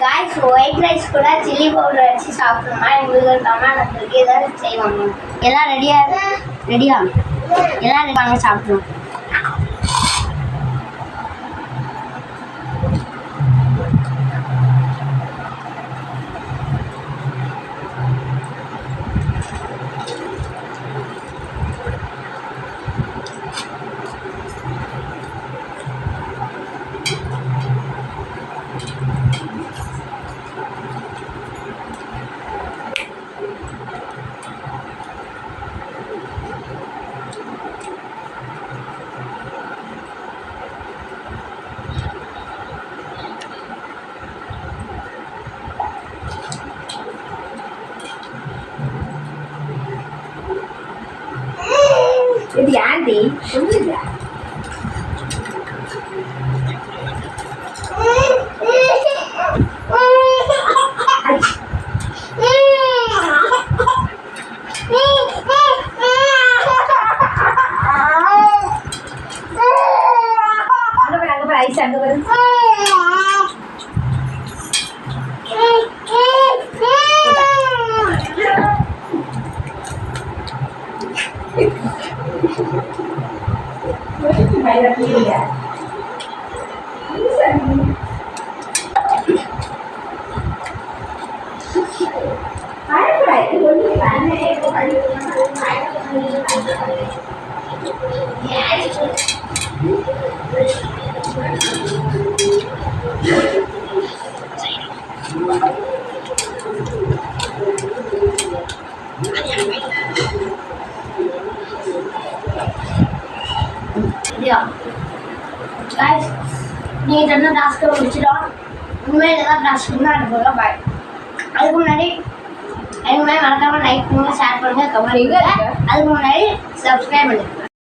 Guys white rice கூட chilli powder வச்சு சாப்பிடணுமா எங்களுக்கு ஒரு கமெண்ட் வந்திருக்கு. ஏதாவது செய்வாங்க. எல்லாம் ரெடியா எல்லாம் வாங்க சாப்பிடுவோம். இது ஆண்டி சொல்லுங்க. அங்க ஐஸ் அங்க வரும். நீங்கள் என்ன டாஸ்க்கை முடிச்சிடும் உண்மையில தான் டாஸ்க்கு தான் போகலாம். பாய். அதுக்கு முன்னாடி எனக்கு மறக்காமல் லைக் பண்ணுங்கள், ஷேர் பண்ணுங்கள், கமெண்ட் பண்ணுங்கள். அதுக்கு முன்னாடி சப்ஸ்கிரைப் பண்ணுங்கள்.